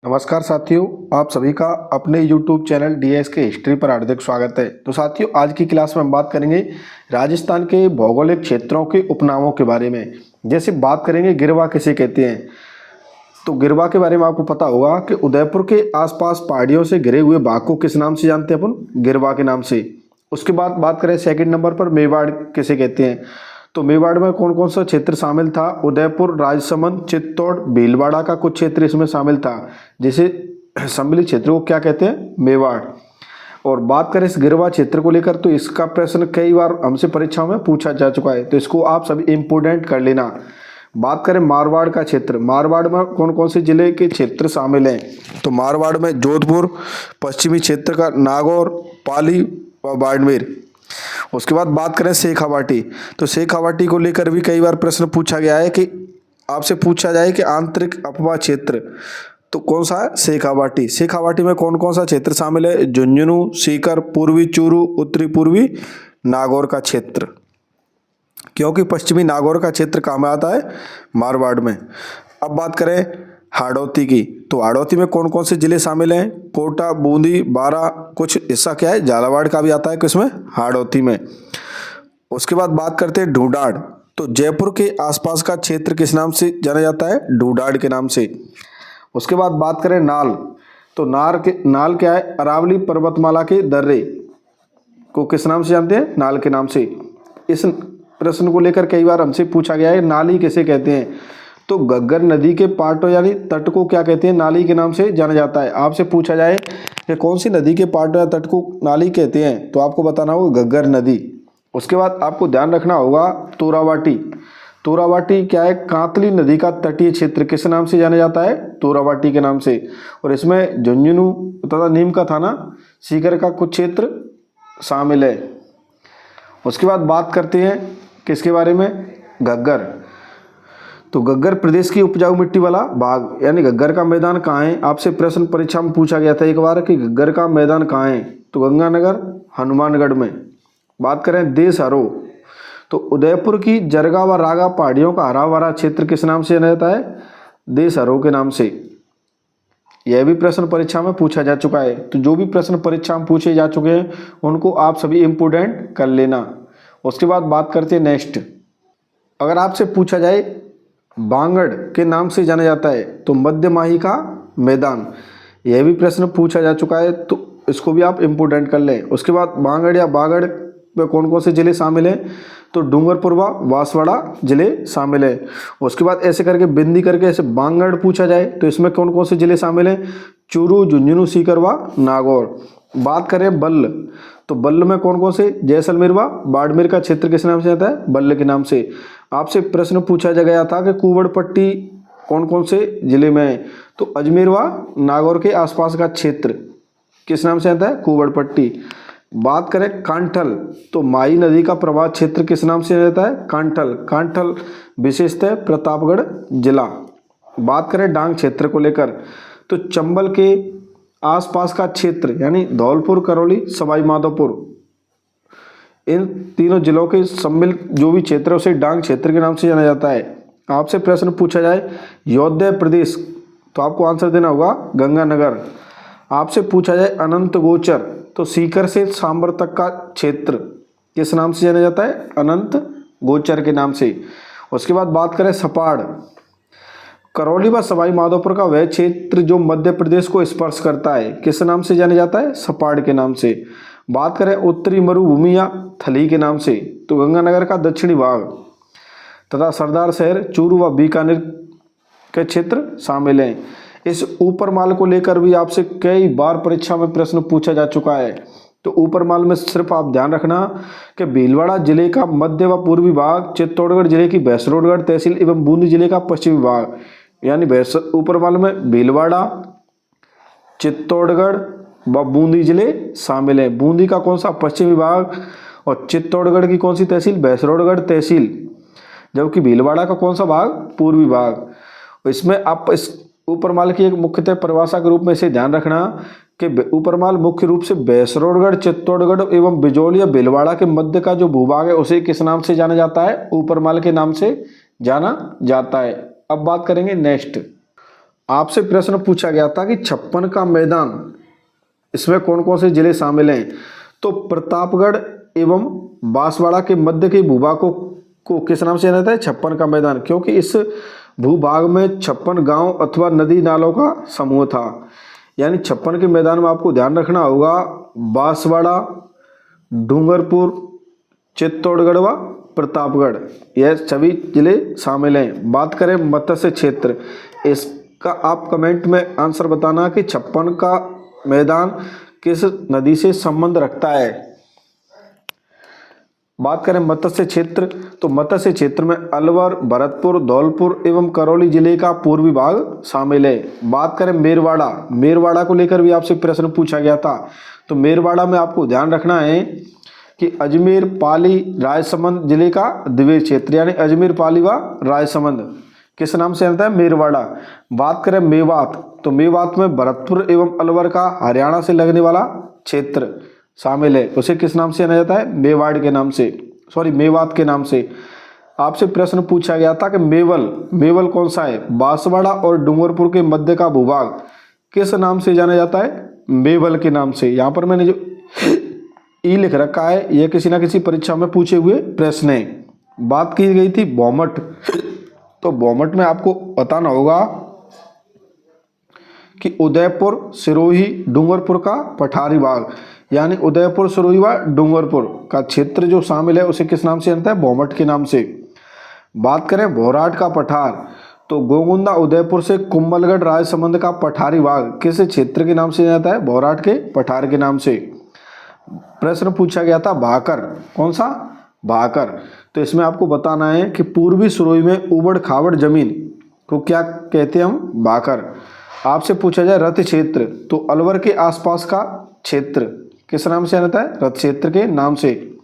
नमस्कार साथियों, आप सभी का अपने YouTube चैनल डीएस के हिस्ट्री पर हार्दिक स्वागत है। तो साथियों, आज की क्लास में हम बात करेंगे राजस्थान के भौगोलिक क्षेत्रों के उपनामों के बारे में। जैसे बात करेंगे गिरवा किसे कहते हैं, तो गिरवा के बारे में आपको पता होगा कि उदयपुर के आसपास पहाड़ियों से घिरे हुए भाग को किस नाम से जानते हैं अपन? गिरवा के नाम से। उसके बाद बात करें सेकंड नंबर पर मेवाड़ किसे कहते हैं, तो मेवाड़ में कौन कौन सा क्षेत्र शामिल था? उदयपुर, राजसमंद, चित्तौड़, भीलवाड़ा का कुछ क्षेत्र इसमें शामिल था। जैसे सम्मिलित क्षेत्र को क्या कहते हैं? मेवाड़। और बात करें इस गिरवा क्षेत्र को लेकर, तो इसका प्रश्न कई बार हमसे परीक्षाओं में पूछा जा चुका है, तो इसको आप सभी इम्पोर्टेंट कर लेना। बात करें मारवाड़ का क्षेत्र, मारवाड़ में कौन कौन से जिले के क्षेत्र शामिल हैं? तो मारवाड़ में जोधपुर, पश्चिमी क्षेत्र का नागौर, पाली व बाड़मेर। उसके बाद बात करें शेखावाटी, तो शेखावाटी को लेकर भी कई बार प्रश्न पूछा गया है कि आपसे पूछा जाए कि आंतरिक अपवा क्षेत्र तो कौन सा है? शेखावाटी। शेखावाटी में कौन कौन सा क्षेत्र शामिल है? झुंझुनू, सीकर, पूर्वी चूरू, उत्तरी पूर्वी नागौर का क्षेत्र। क्योंकि पश्चिमी नागौर का क्षेत्र कहाँ में आता है? मारवाड़ में। अब बात करें हाड़ौती की, तो हाड़ौती में कौन कौन से जिले शामिल हैं? कोटा, बूंदी, बारा, कुछ हिस्सा क्या है झालावाड़ का भी आता है किसमें? हाड़ौती में। उसके बाद बात करते हैं ढूंढाड़, तो जयपुर के आसपास का क्षेत्र किस नाम से जाना जाता है? ढूंढाड़ के नाम से। उसके बाद बात करें नाल, तो नाल क्या है? अरावली पर्वतमाला के दर्रे को किस नाम से जानते हैं? नाल के नाम से। इस प्रश्न को लेकर कई बार हमसे पूछा गया है नाली किसे कहते हैं, तो घग्गर नदी के पाटों यानी तट को क्या कहते हैं? नाली के नाम से जाना जाता है। आपसे पूछा जाए कि कौन सी नदी के पाटों या तट को नाली कहते हैं, तो आपको बताना होगा घग्गर नदी। उसके बाद आपको ध्यान रखना होगा तोरावाटी, तोरावाटी क्या है? कांतली नदी का तटीय क्षेत्र किस नाम से जाना जाता है? तोरावाटी के नाम से। और इसमें झुंझुनू तथा नीम का थाना, सीकर का कुछ क्षेत्र शामिल है। उसके बाद बात करते हैं किसके बारे में? घग्गर, तो घग्गर प्रदेश की उपजाऊ मिट्टी वाला भाग यानी घग्गर का मैदान कहाँ है? आपसे प्रश्न परीक्षा में पूछा गया था एक बार कि घग्गर का मैदान कहाँ है, तो गंगानगर, हनुमानगढ़ में। बात करें देशहरो, तो उदयपुर की जरगा व रागा पहाड़ियों का हरा भरा क्षेत्र किस नाम से जाना जाता है? देशहरो के नाम से। यह भी प्रश्न परीक्षा में पूछा जा चुका है, तो जो भी प्रश्न परीक्षा में पूछे जा चुके हैं उनको आप सभी इम्पोर्टेंट कर लेना। उसके बाद बात करते हैं नेक्स्ट, अगर आपसे पूछा जाए बांगड़ के नाम से जाना जाता है तो मध्यमाही का मैदान, यह भी प्रश्न पूछा जा चुका है, तो इसको भी आप इम्पोर्टेंट कर लें। उसके बाद बांगड़ या बागड़ में कौन कौन से जिले शामिल हैं, तो डूंगरपुर व बांसवाड़ा जिले शामिल है। उसके बाद ऐसे करके बिंदी करके ऐसे बांगड़ पूछा जाए तो इसमें कौन कौन से जिले शामिल हैं? चूरू, झुंझुनू, सीकर व नागौर। बात करें बल्ल, तो बल्ल में कौन कौन से? जैसलमेर व बाड़मेर का क्षेत्र किस नाम से आता है? बल्ल के नाम से। आपसे प्रश्न पूछा गया था कि कुंवड़ पट्टी कौन कौन से जिले में है, तो अजमेर व नागौर के आसपास का क्षेत्र किस नाम से आता है? कुंवड़ पट्टी। बात करें कांठल, तो माई नदी का प्रवाह क्षेत्र किस नाम से रहता है? कांठल। कांठल विशेषतः प्रतापगढ़ जिला। बात करें डांग क्षेत्र को लेकर, तो चंबल के आसपास का क्षेत्र यानी धौलपुर, करौली, सवाई माधोपुर, इन तीनों जिलों के सम्मिलित जो भी क्षेत्र है उसे डांग क्षेत्र के नाम से जाना जाता है। आपसे प्रश्न पूछा जाए योध्या प्रदेश, तो आपको आंसर देना होगा गंगानगर। आपसे पूछा जाए अनंत गोचर, तो सीकर से सांबर तक का क्षेत्र किस नाम से जाना जाता है? अनंत गोचर के नाम से। उसके बाद बात करें सपाड़, करौली व सवाई माधोपुर का वह क्षेत्र जो मध्य प्रदेश को स्पर्श करता है किस नाम से जाना जाता है? सपाड़ के नाम से। बात करें उत्तरी मरुभूमि या थली के नाम से, तो गंगानगर का दक्षिणी भाग तथा सरदार शहर चूरू व बीकानेर के क्षेत्र शामिल हैं। इस ऊपर माल को लेकर भी आपसे कई बार परीक्षा में प्रश्न पूछा जा चुका है, तो ऊपर माल में सिर्फ आप ध्यान रखना कि भीलवाड़ा जिले का मध्य व पूर्वी भाग, चित्तौड़गढ़ जिले की भैंसरोडगढ़ तहसील एवं बूंदी जिले का पश्चिमी भाग, यानी ऊपर माल में भीलवाड़ा, चित्तौड़गढ़ व बूंदी जिले शामिल है। बूंदी का कौन सा? पश्चिमी भाग। और चित्तौड़गढ़ की कौन सी तहसील? भैंसरोडगढ़ तहसील। जबकि भीलवाड़ा का कौन सा भाग? पूर्वी भाग। इसमें आप इस ऊपरमाल की एक मुख्यतः परिभाषा के रूप में इसे ध्यान रखना कि ऊपरमाल मुख्य रूप से भैंसरोडगढ़, चित्तौड़गढ़ एवं बिजौली या भीलवाड़ा के मध्य का जो भूभाग है उसे किस नाम से जाना जाता है? ऊपरमाल के नाम से जाना जाता है। अब बात करेंगे नेक्स्ट, आपसे प्रश्न पूछा गया था कि 56 का मैदान, इसमें कौन कौन से जिले शामिल हैं? तो प्रतापगढ़ एवं बांसवाड़ा के मध्य के भूभाग को किस नाम से जाना जाता है? 56 का मैदान, क्योंकि इस भूभाग में 56 गांव अथवा नदी नालों का समूह था। यानी 56 के मैदान में आपको ध्यान रखना होगा बांसवाड़ा, डूंगरपुर, चित्तौड़गढ़ व प्रतापगढ़, यह सभी जिले शामिल हैं। बात करें मत्स्य क्षेत्र, इसका आप कमेंट में आंसर बताना कि 56 का मैदान किस नदी से संबंध रखता है। बात करें मत्स्य क्षेत्र, तो मत्स्य क्षेत्र में अलवर, भरतपुर, धौलपुर एवं करौली जिले का पूर्वी भाग शामिल है। बात करें मेरवाड़ा, मेरवाड़ा को लेकर भी आपसे प्रश्न पूछा गया था। तो मेरवाड़ा में आपको ध्यान रखना है कि अजमेर, पाली, राजसमंद जिले का द्वीप क्षेत्र, यानी अजमेर, पाली व राजसमंद किस नाम से आता है? मेरवाड़ा। बात करें मेवात, तो मेवात में भरतपुर एवं अलवर का हरियाणा से लगने वाला क्षेत्र शामिल है, उसे किस नाम से जाना जाता है? मेवाड़ के नाम से, सॉरी मेवात के नाम से। आपसे प्रश्न पूछा गया था कि मेवल, मेवल कौन सा है? बांसवाड़ा और डूंगरपुर के मध्य का भूभाग किस नाम से जाना जाता है? मेवल के नाम से। यहाँ पर मैंने जो ई लिख रखा है यह किसी ना किसी परीक्षा में पूछे हुए प्रश्न है। बात की गई थी भौमट, तो भौमट में आपको बताना होगा कि उदयपुर, सिरोही, डूंगरपुर का पठारी भाग, यानी उदयपुर, सिरोही व डूंगरपुर का क्षेत्र जो शामिल है उसे किस नाम से जानता है? भौमट के नाम से। बात करें भोराट का पठार, तो गोगुंदा, उदयपुर से कुंभलगढ़, राजसमंद का पठारी भाग किस क्षेत्र के नाम से जाता है? भोराट के पठार के नाम से। प्रश्न पूछा गया था भाकर, कौन सा? भाकर। तो इसमें आपको बताना है कि पूर्वी सिरोही में उबड़ खाबड़ जमीन को क्या कहते हैं? हम भाकर। आपसे पूछा जाए रथ क्षेत्र, तो अलवर के आसपास का क्षेत्र किस नाम से जाता है? रथ क्षेत्र के नाम से।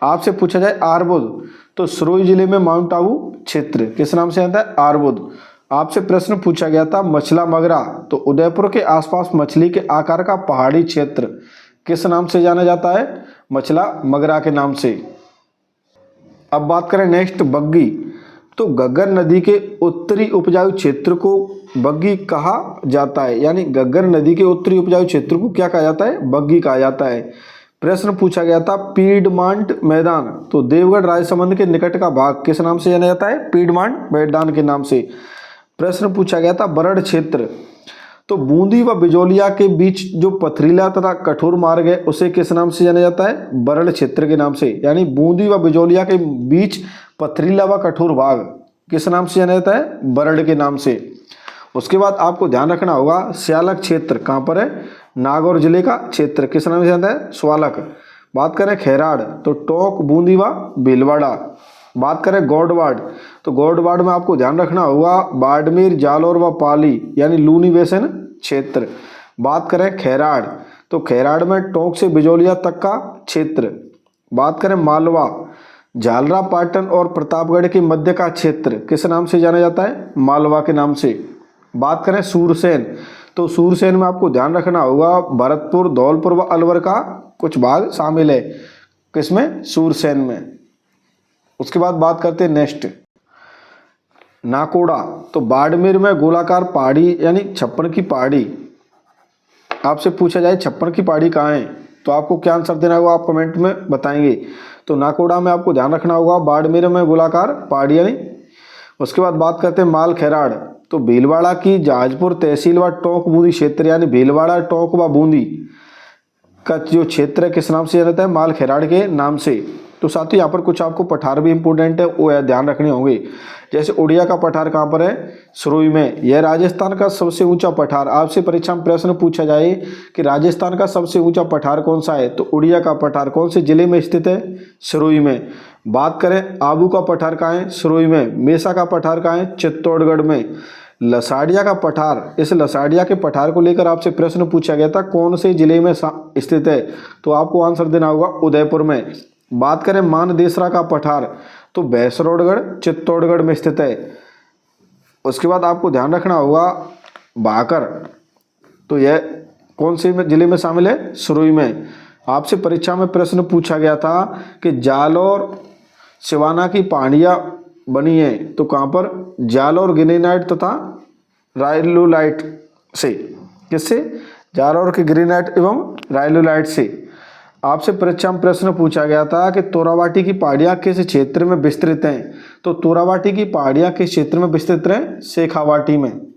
आपसे पूछा जाए आरबुद, तो सिरोही जिले में माउंट आबू क्षेत्र किस नाम से आता है? आरबुद। आपसे प्रश्न पूछा गया था मछला मगरा, तो उदयपुर के आसपास मछली के आकार का पहाड़ी क्षेत्र किस नाम से जाना जाता है? मछला मगरा के नाम से। अब बात करें नेक्स्ट बग्गी, तो घग्गर नदी के उत्तरी उपजाऊ क्षेत्र को बग्गी कहा जाता है, यानी घग्गर नदी के उत्तरी उपजाऊ क्षेत्र को क्या कहा जाता है? बग्गी कहा जाता है। प्रश्न पूछा गया था पीडमांट मैदान, तो देवगढ़, राजसमंद के निकट का भाग किस नाम से जाना जाता है? पीडमांट मैदान के नाम से। प्रश्न पूछा गया था बरड़ क्षेत्र, तो बूंदी व बिजौलिया के बीच जो पथरीला तथा कठोर मार्ग है उसे किस नाम से जाना जाता है? बरड़ क्षेत्र के नाम से। यानी बूंदी व बिजौलिया के बीच पथरीला व कठोर भाग किस नाम से जाना जाता है? बरड़ के नाम से। उसके बाद आपको ध्यान रखना होगा स्यालक क्षेत्र कहाँ पर है? नागौर जिले का क्षेत्र किस नाम से जाता है? स्वालक। बात करें खैराड़, तो टोंक, बूंदी व भीलवाड़ा। बात करें गौडवाड़, तो गौडवाड़ में आपको ध्यान रखना होगा बाड़मेर, जालौर व पाली, यानी लूनी बेसिन क्षेत्र। बात करें खैराड़, तो खैराड़ में टोंक से बिजौलिया तक का क्षेत्र। बात करें मालवा, झालरा, पाटन और प्रतापगढ़ के मध्य का क्षेत्र किस नाम से जाना जाता है? मालवा के नाम से। बात करें सूरसेन, तो सूरसेन में आपको ध्यान रखना होगा भरतपुर, धौलपुर व अलवर का कुछ भाग शामिल है, किसमें? सूरसेन में। उसके बाद बात करते हैं नेक्स्ट नाकोड़ा, तो बाड़मेर में गोलाकार पहाड़ी यानी 56 की पहाड़ी। आपसे पूछा जाए 56 की पहाड़ी कहाँ है, तो आपको क्या आंसर देना होगा? आप कमेंट में बताएंगे। तो नाकोड़ा में आपको ध्यान रखना होगा बाड़मेर में गोलाकार पहाड़ी यानी। उसके बाद बात करते हैं माल खैराड़, तो भीलवाड़ा की जहाजपुर तहसील व टोंक बूंदी क्षेत्र, यानी भीलवाड़ा, टोंक व बूंदी का जो क्षेत्र है किस नाम से जाना जाता है? माल खैराड़ के नाम से। तो साथ ही यहाँ पर कुछ आपको पठार भी इंपॉर्टेंट है वो ध्यान रखने होंगे। जैसे उड़िया का पठार कहाँ पर है? सिरोही में। यह राजस्थान का सबसे ऊंचा पठार, आपसे परीक्षा में प्रश्न पूछा जाए कि राजस्थान का सबसे ऊंचा पठार कौन सा है, तो उड़िया का पठार कौन से जिले में स्थित है? सिरोही में। बात करें आबू का पठार कहाँ है? सिरोही में। मेसा का पठार कहाँ है? चित्तौड़गढ़ में। लसाड़िया का पठार, इस लसाड़िया के पठार को लेकर आपसे प्रश्न पूछा गया था कौन से जिले में स्थित है, तो आपको आंसर देना होगा उदयपुर में। बात करें मानदेसरा का पठार, तो भैंसरोडगढ़, चित्तौड़गढ़ में स्थित है। उसके बाद आपको ध्यान रखना होगा भाकर, तो यह कौन से जिले में शामिल है? सिरोही में। आपसे परीक्षा में प्रश्न पूछा गया था कि जालौर सिवाना की पहाड़ियाँ बनी है, तो कहाँ पर? जालौर, गिनेनाइट तथा राइलुलाइट से। किससे? जारौर के ग्रेनाइट एवं राइलुलाइट से। आपसे परीक्षा में प्रश्न पूछा गया था कि तोराबाटी की पहाड़ियाँ किस क्षेत्र में विस्तृत हैं? तो तोराबाटी की पहाड़ियाँ किस क्षेत्र में विस्तृत हैं? शेखावाटी में।